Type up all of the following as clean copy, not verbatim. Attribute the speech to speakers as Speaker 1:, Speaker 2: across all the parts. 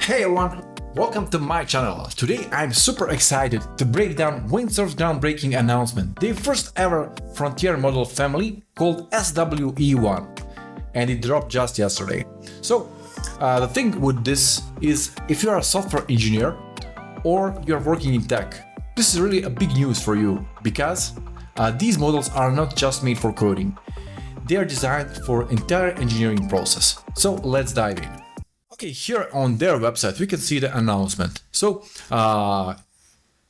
Speaker 1: Hey everyone, welcome to my channel. Today I'm super excited to break down Windsurf's groundbreaking announcement, their first ever frontier model family called SWE-1, and it dropped just yesterday. So the thing with this is if you're a software engineer or you're working in tech, this is really a big news for you because these models are not just made for coding. They are designed for entire engineering process. So let's dive in. Okay, here on their website, we can see the announcement. So,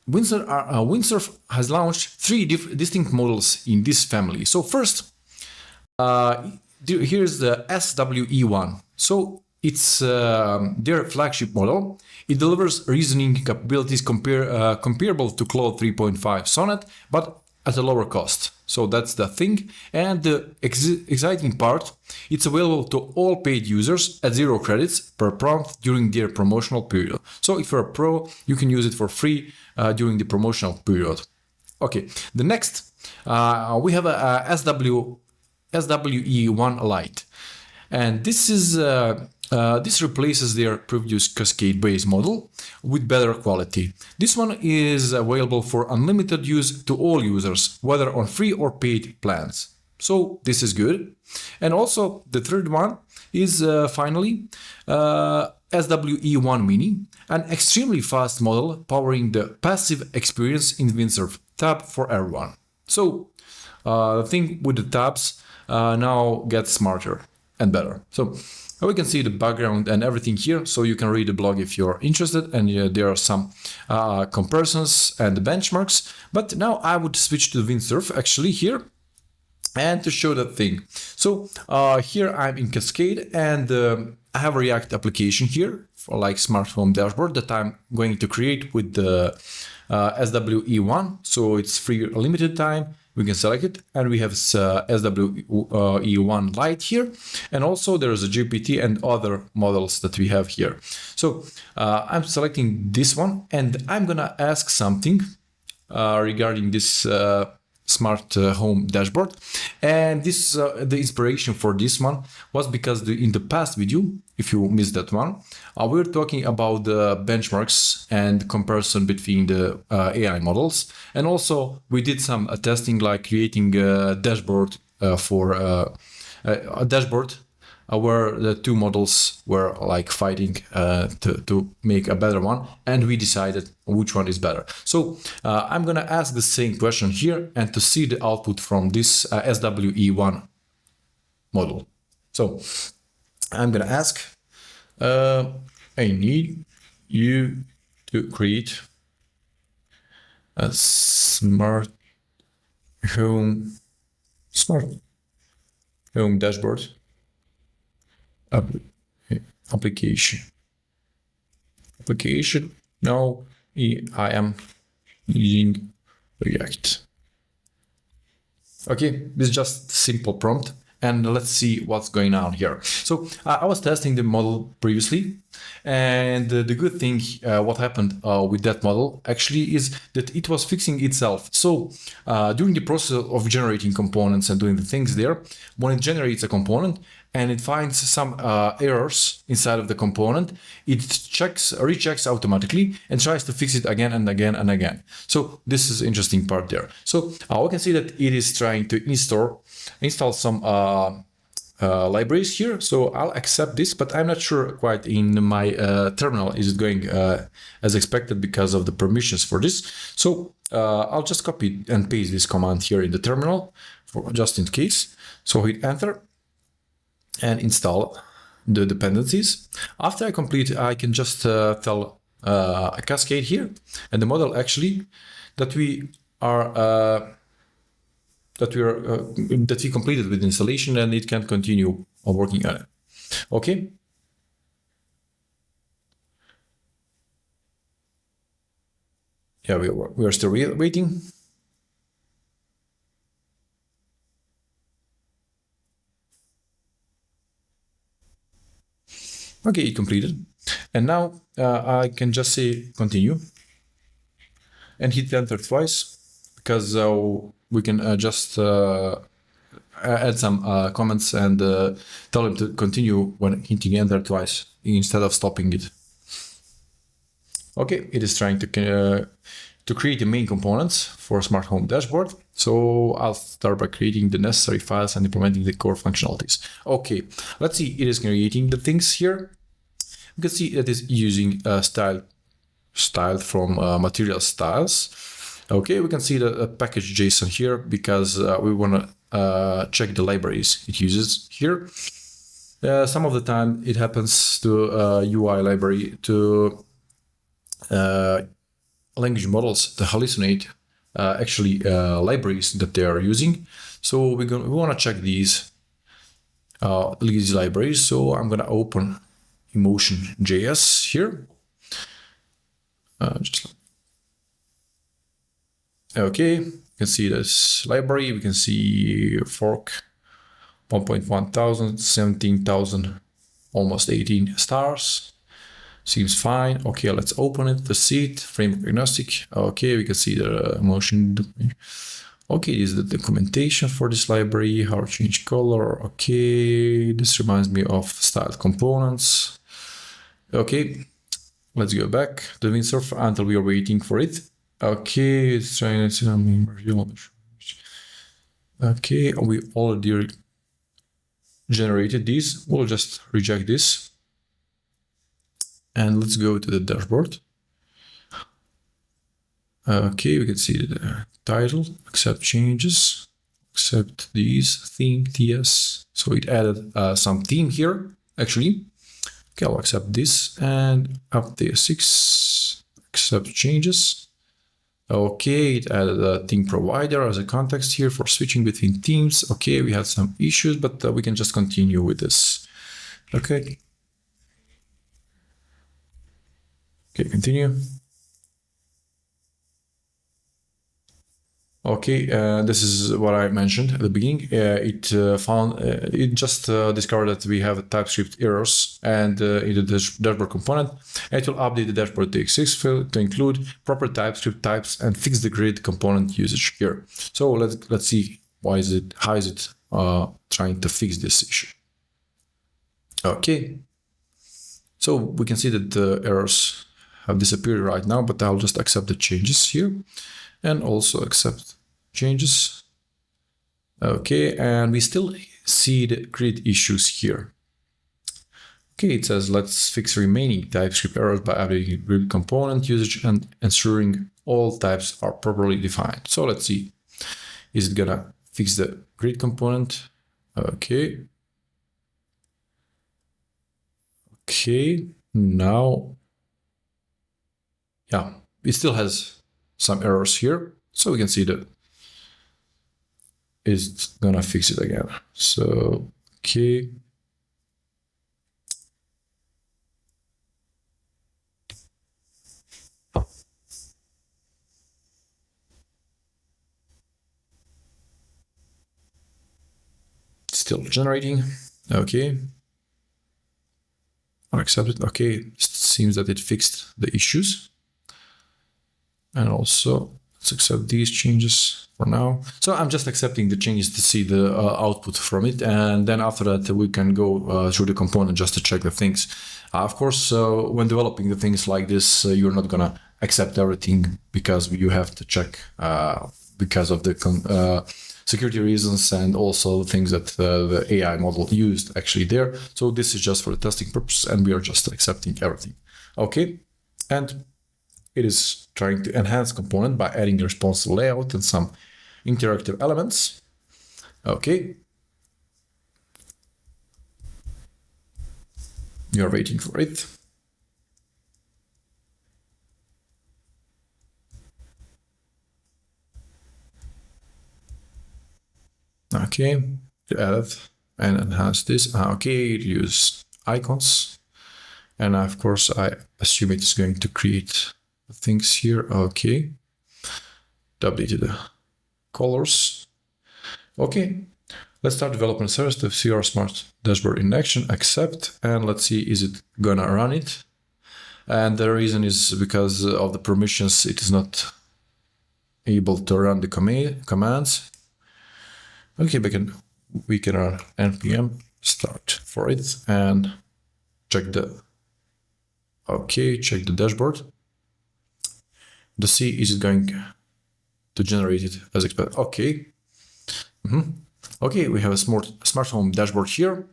Speaker 1: Windsurf has launched three distinct models in this family. So first, here's the SWE-1. So it's their flagship model. It delivers reasoning capabilities comparable to Claude 3.5 Sonnet, but at a lower cost. So that's the thing. And the exciting part, it's available to all paid users at 0 credits per prompt during their promotional period. So if you're a pro, you can use it for free during the promotional period. Okay, the next, we have a SWE-1 Lite. And this is this replaces their previous Cascade-based model with better quality. This one is available for unlimited use to all users, whether on free or paid plans. So this is good. And also the third one is finally SWE-1 Mini, an extremely fast model powering the passive experience in Windsurf tab for everyone. So the thing with the tabs now gets smarter and better. So we can see the background and everything here, so you can read the blog if you're interested, and there are some comparisons and benchmarks. But now I would switch to Windsurf actually here and to show that thing. So here I'm in Cascade, and I have a React application here for like smart home dashboard that I'm going to create with the SWE-1. So it's free limited time. We can select it, and we have SWE-1 Lite here, and also there is a GPT and other models that we have here. So I'm selecting this one, and I'm gonna ask something regarding this smart home dashboard. And this the inspiration for this one was because in the past video, if you missed that one, we were talking about the benchmarks and comparison between the AI models, and also we did some testing, like creating a dashboard for a dashboard where the two models were like fighting to make a better one, and we decided which one is better. So I'm gonna ask the same question here and to see the output from this SWE-1 model. So I'm gonna ask, I need you to create a smart home dashboard application. Now I am using React. Okay, this is just simple prompt, and let's see what's going on here. So I was testing the model previously, and the good thing what happened with that model actually is that it was fixing itself. So during the process of generating components and doing the things there, when it generates a component and it finds some errors inside of the component, it rechecks automatically and tries to fix it again and again and again. So this is interesting part there. So we can see that it is trying to install some libraries here. So I'll accept this, but I'm not sure quite in my terminal is it going as expected because of the permissions for this. So I'll just copy and paste this command here in the terminal for just in case. So hit enter and install the dependencies. After I complete, I can just tell a Cascade here, and the model actually that we completed with installation, and it can continue working on it. Okay. Yeah, we are still waiting. Okay, it completed. And now I can just say continue and hit enter twice, because we can just add some comments and tell him to continue when hitting enter twice instead of stopping it. Okay, it is trying to create the main components for smart home dashboard. So I'll start by creating the necessary files and implementing the core functionalities. Okay, let's see, it is creating the things here. You can see it is using style from material styles. Okay, we can see the package JSON here because we want to check the libraries it uses here. Some of the time it happens to UI library to language models to hallucinate actually libraries that they are using. So we want to check these libraries. So I'm going to open Emotion.js here. Okay, you can see this library. We can see fork 1.1,000, 17,000, almost 18 stars. Seems fine. Okay, let's open it to see it. Framework agnostic. Okay, we can see the emotion. Okay, this is the documentation for this library. How to change color. Okay, this reminds me of styled components. Okay, let's go back to Windsurf until we are waiting for it. Okay, it's trying to. Okay, we already generated these. We'll just reject this. And let's go to the dashboard. Okay, we can see the title, accept changes, accept these, theme, TS. So it added some theme here, actually. Okay, I'll accept this and up to 6, accept changes. Okay, it added a theme provider as a context here for switching between themes. Okay, we had some issues, but we can just continue with this. Okay. Okay, continue. Okay, this is what I mentioned at the beginning. It just discovered that we have TypeScript errors and in the dashboard component, it will update the dashboard TXT file to include proper TypeScript types and fix the grid component usage here. So let's see how is it trying to fix this issue. Okay, so we can see that the errors have disappeared right now, but I'll just accept the changes here and also accept changes. Okay, and we still see the grid issues here. Okay, it says let's fix remaining TypeScript errors by updating grid component usage and ensuring all types are properly defined. So let's see, is it gonna fix the grid component? Okay. Okay, now, yeah, it still has some errors here. So we can see that it's gonna fix it again. So, okay. Still generating. Okay. I'll accept it. Okay, it seems that it fixed the issues. And also, let's accept these changes for now. So I'm just accepting the changes to see the output from it. And then after that, we can go through the component just to check the things. Of course, when developing the things like this, you're not going to accept everything because you have to check because of the security reasons and also things that the AI model used actually there. So this is just for the testing purpose and we are just accepting everything. Okay, and it is trying to enhance component by adding a responsive layout and some interactive elements. Okay. You're waiting for it. Okay, to add and enhance this. Okay, use icons. And of course, I assume it is going to create things here. Okay, updated the colors. Okay, let's start development service to see our smart dashboard in action. Accept, and let's see, is it gonna run it? And the reason is because of the permissions, it is not able to run the commands. Okay, we can run npm start for it and check the check the dashboard. to see is it going to generate it as expected. Okay. Okay, we have a smart home dashboard here.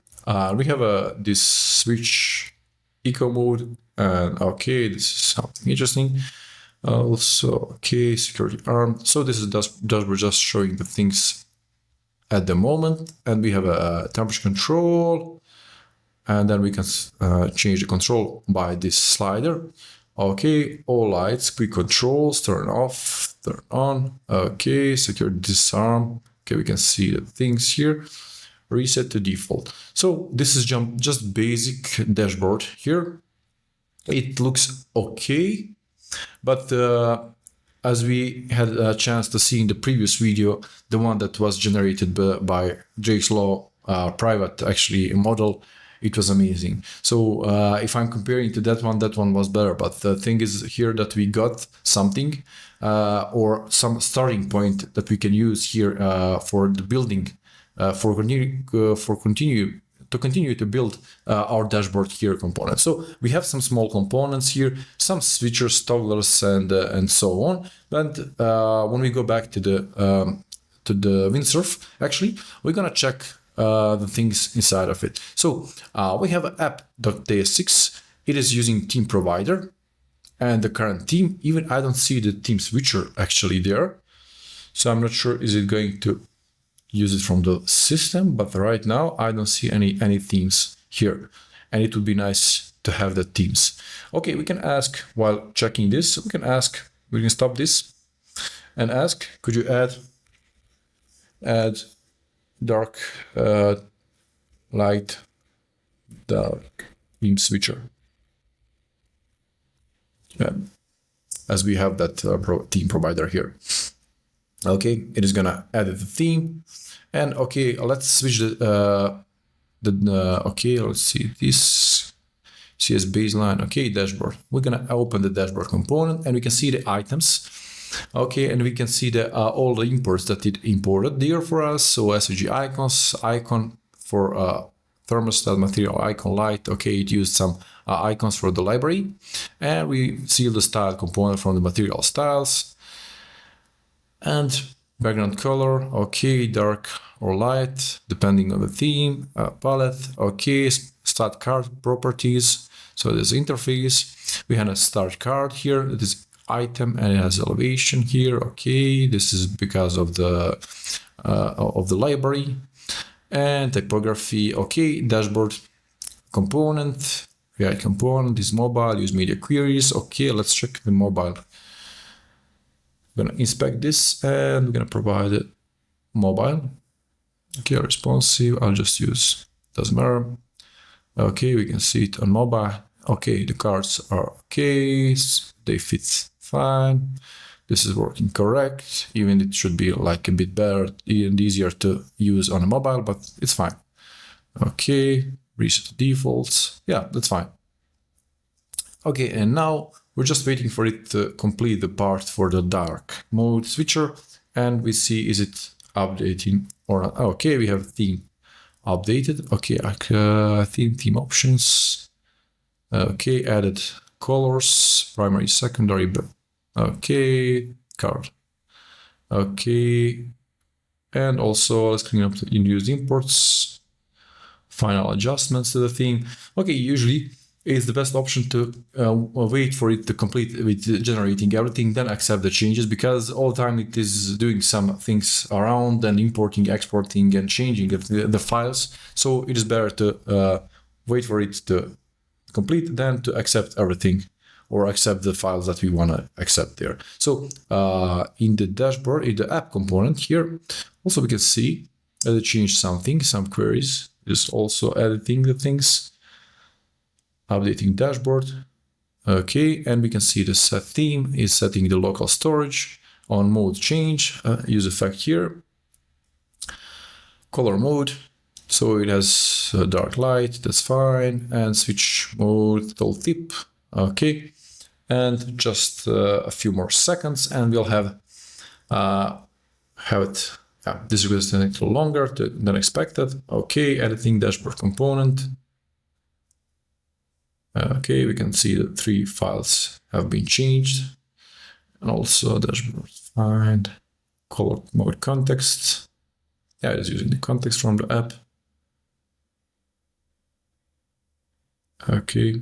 Speaker 1: We have this switch eco mode, and okay, this is something interesting. Also, okay, security arm. So this is dashboard just showing the things at the moment, and we have a temperature control, and then we can change the control by this slider. Okay, all lights, quick controls, turn off, turn on. Okay, secure disarm. Okay, we can see the things here. Reset to default. So this is just basic dashboard here. It looks okay, but as we had a chance to see in the previous video, the one that was generated by Jake's Law private actually model, it was amazing. So if I'm comparing to that one was better. But the thing is here that we got something or some starting point that we can use here for the building, to continue to build our dashboard here components. So we have some small components here, some switchers, togglers, and so on. And when we go back to the Windsurf, actually, we're gonna check the things inside of it. So we have app.ts6. It is using theme provider and the current theme. Even I don't see the theme switcher actually there. So I'm not sure is it going to use it from the system, but right now I don't see any themes here, and it would be nice to have the themes. Okay, we can ask while checking this, we can stop this and ask, could you add dark light dark theme switcher, as we have that theme provider here. Okay, it is gonna add the theme, and okay, let's switch okay, let's see this CS baseline. Okay, dashboard. We're gonna open the dashboard component, and we can see the items. Okay, and we can see the all the imports that it imported there for us. So SVG icons, icon for thermostat, material icon, light. Okay, it used some icons for the library, and we see the style component from the material styles. And background color, okay, dark or light, depending on the theme, palette, okay, start card properties. So there's interface. We have a start card here. It is item and it has elevation here. Okay, this is because of the library. And typography, okay, dashboard component, React component is mobile, use media queries. Okay, let's check the mobile. We're gonna inspect this and we're gonna provide it mobile. Okay, responsive, I'll just use, doesn't matter. Okay, we can see it on mobile. Okay, the cards are okay, they fit fine. This is working correct. Even it should be like a bit better and easier to use on a mobile, but it's fine. Okay, reset defaults. Yeah, that's fine. Okay, and now we're just waiting for it to complete the part for the dark mode switcher, and we see is it updating or not. Okay, we have theme updated. Okay, theme options. Okay, added colors, primary, secondary. Okay, card. Okay, and also let's clean up the unused imports. Final adjustments to the theme. Okay, usually is the best option to wait for it to complete with generating everything, then accept the changes, because all the time it is doing some things around and importing, exporting, and changing the files. So it is better to wait for it to complete than to accept everything or accept the files that we want to accept there. So in the dashboard, in the app component here, also we can see that it changed something, some queries, just also editing the things. Updating dashboard. Okay, and we can see the set theme is setting the local storage on mode change, use effect here. Color mode, so it has dark light, that's fine, and switch mode tooltip. Okay, and just a few more seconds, and we'll have it. Yeah, this is going to take a little longer than expected. Okay, editing dashboard component. Okay, we can see that 3 files have been changed. And also dashboard find color mode context. Yeah, it's using the context from the app. Okay.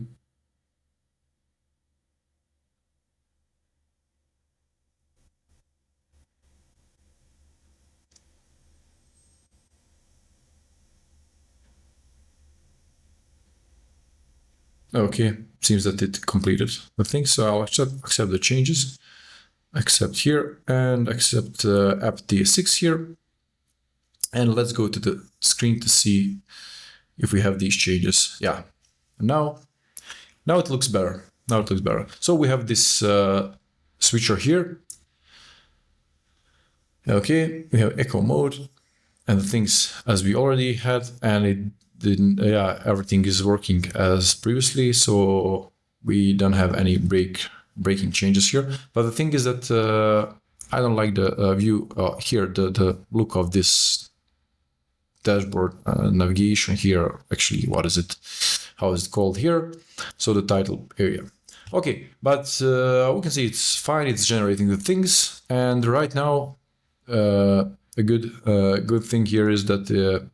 Speaker 1: Okay, seems that it completed the thing, so I'll accept the changes, accept here, and accept app DS6 here. And let's go to the screen to see if we have these changes. Yeah, and now it looks better. Now it looks better. So we have this switcher here. Okay, we have echo mode and the things as we already had, and it didn't, yeah, everything is working as previously, so we don't have any breaking changes here. But the thing is that I don't like the view here, the look of this dashboard navigation here. Actually, what is it? How is it called here? So the title area. Okay, but we can see it's fine. It's generating the things, and right now a good thing here is that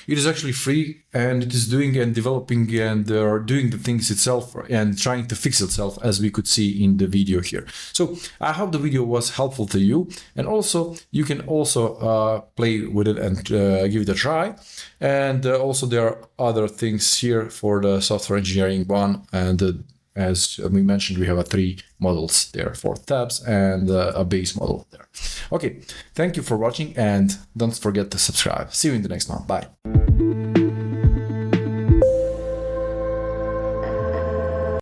Speaker 1: it is actually free, and it is doing and developing and doing the things itself and trying to fix itself, as we could see in the video here. So I hope the video was helpful to you, and also you can also play with it and give it a try. And also there are other things here for the software engineering one, and as we mentioned, we have 3 models there, 4 tabs and a base model there. Okay, thank you for watching, and don't forget to subscribe. See you in the next one. Bye.